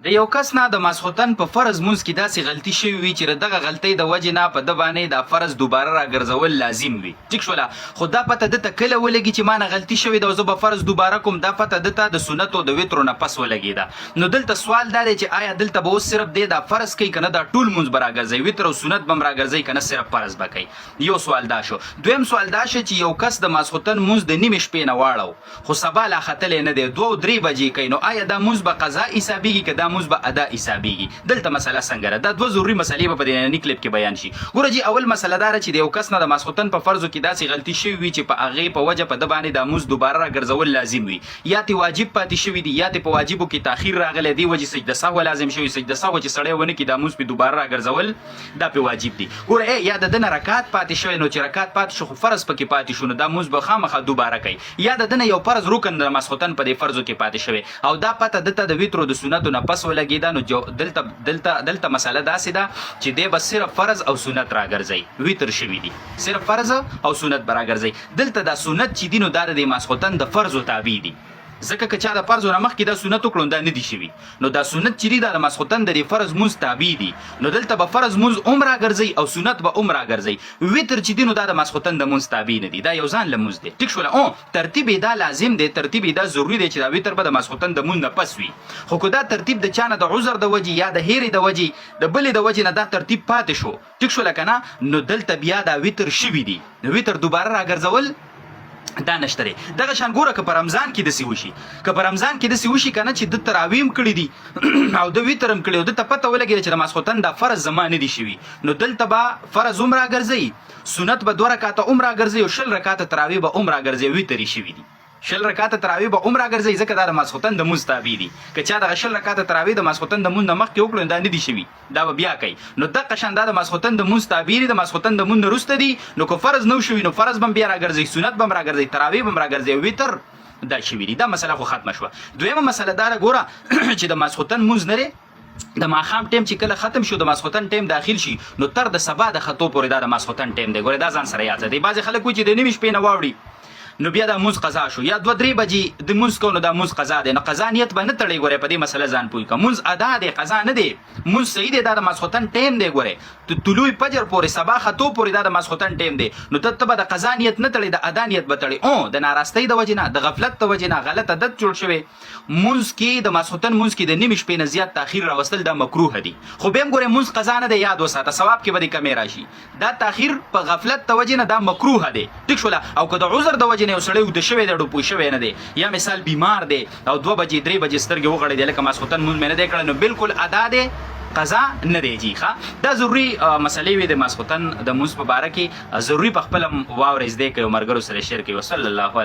د یو کس نه د ماسخوتن په فرض مونځ کې داسې غلطي شوې وي چې دغه غلطۍ د وجې نه په ده باندې دا فرض دوباره راګرځول لازم وي. ټیک شوله، خو دا پته دته کله ولګي چې ما نه غلطي شوې ده او زه به فرض دوباره کوم، دا پته دته د سنتو د وترو نه پس ولګېده. نو دلته سوال دا دی چې آیا دلته به اوس صرف دی دا فرض کوي که نه دا ټول مونځ به راګرځوي، وتر او سنت به هم راګرځوي که نه صرف فرض به کوي؟ یو سوال دا شو. دویم سوال دا شو چې یو کس د ماسخوتن مونځ د نیمې شپې نه واړو خو سبا لا ختلی نه دی، 2 او 3 بجې کوي، نو آیا دا مونځ به قضا حسابېږي که دا مونځ به ادا حسابېږي؟ دلته مسله څنګه ده؟ دا دوه ضروري مسلې به په دې ننني کلیپ کې بیان شي. ګوره جي، اول مسله دا ده چې د یو کس نه د ماسخوتن په فرضو کې داسې غلطي شوې وي چې په هغې په وجه په ده باندې دا مونځ دوباره راګرځول لازم وي، یا تې واجب پاتې شوي دي یا تې په واجبو کې تاخیر راغلی دی، وجې سجده سهو لازم شوي، سجده سهو چې سړی ونه کړي دا مونځ پې دوباره راګرځول دا پې واجب دي. ګوره یا د ده نه رکات پاتې شوی، نو چې رکات پاتې شو خو فرض پکې پاتې شو، نو دا مونځ به خامخا دوباره کوي. یا د ده نه یو فرض رکن د ماسخوتن په دې فرضو کې پاتې شوی او دا پته دته د وترو د سنتو نه پس ولګېده، نو دلته مسله داسې ده چې دی به صرف فرض او سنت راګرځي، وتر شوي دي صرف فرض او سنت به راګرځي. دلته دا سنت چې دي نو دا د ماسخوتن د فرضو تابع دي، ځکه که چا د فرضو نه مخکې دا سنت وکړو دا نه دي شوي، نو دا سنت چې دي دا د ماسخوتن د فرض مونځ تابع دي، نو دلته به فرض مونځ هم راګرځي او سنت به هم راګرځي. وتر چې دي نو دا د ماسخوتن د مونځ تابع نه دي، دا یو ځان له مونځ دی. ټیک شوله، ترتیب یې دا لازم دی، ترتیب یې دا ضروري دی چې دا وتر به د ماسخوتن د مونځ نه پس وي. خو که دا ترتیب د چا نه د عذر د وجې یا د هیرې د وجې د بلې د وجې نه دا ترتیب پاتې شو، ټیک شوله که نه، نو دلته بیا دا وتر شوي دي، نو وتر دوباره راګرځول دا نشته دی. دغه شان ګوره که په رمضان کې داسې وشي، که په رمضان کې داسې وشي که نه چې ده تراویح هم کړي دي او د وتر هم کړي او دته پته ولګېده چې د ماسخوتن دا فرض زما نه دي شوي، نو دلته به فرض هم راګرځوي، سنت به 2 رکاته هم راګرځوي او 20 رکاته تراویح به هم راګرځوي، وتر یې شوي دي. 20 رکاته تراویح به هم راګرځوي ځکه دا د ماسخوتن د مونځ تابع دي. که چا دغه 20 رکاته تراویح د ماسخوتن د مونځ نه مخکې وکړو دا نه دي شوي، دا به بیا کوي. نو دغه شان دا د ماسخوتن د مونځ تابع دي، د ماسخوتن د مونځ نه وروسته دي، نو که فرض نه شوي نو فرض به هم بیا راګرځوي، سنت به هم راګرځوي، تراویح به هم راګرځوي، وتر دا شوي دي. دا مسله خو ختمه شوه. دویمه مسله دا ده ګوره چې د ماسخوتن مونځ نه دی، د ماښام ټیم چې کله ختم شو د ماسخوتن ټیم داخل شي، نو تر د سبا د خطو پورې دا د ماسخوتن ټیم دی. ګوره دا ځان سره یاد دی. بعضې خلک وایي چې د نیمې شپې نه واوړي نو بیا دا مونځ قضا شو، یا 2-3 بجې د مونځ کو نو دا مونځ قضا دی، نو قضا نیت به نه تړی. ګورې په دې مسله ځان پوه کړه، مونځ ادا دی قضا نه دی، مونځ صحیح دی، دا د ماسخوتن ټیم دی. ګورې طلوع فجر پورې سبا خطو پورې دا د ماسخوتن ټیم دی، نو ته به د قضا نیت نه تړی، د ادا نیت به تړی. د ناراستۍ د وجې نه، د غفلت د وجې نه، غلط عادت جوړ شوی مونځ کې، د ماسخوتن مونځ کې د نیمې شپې نه زیات تاخیر راوستل دا مکروه دي. خو بیا هم ګورې مونځ قضا نه دی، یاد وساته، ثواب کې به دې کمې راشي. دا تاخیر په غفلت د وجې نه دا مکروه دی. ټیک شوله، او که د عذر د وجې نه یو سړی ویده شوی دی، ډوپوی شوی نه دی، یا مثال بیمار دی او 2 بجې 3 بجې سترګې وغړېدې لکه ماسخوتن مونځ مې نه دی کړی، نو بالکل ادا دی، قضا نه دی. جی ښه، دا ضروري مسلې وي د ماسخوتن د مونځ په باره کې، ضروري په خپله واورئ، زده کړئ او ملګرو سره شیر کړئ. وصلی الله علیه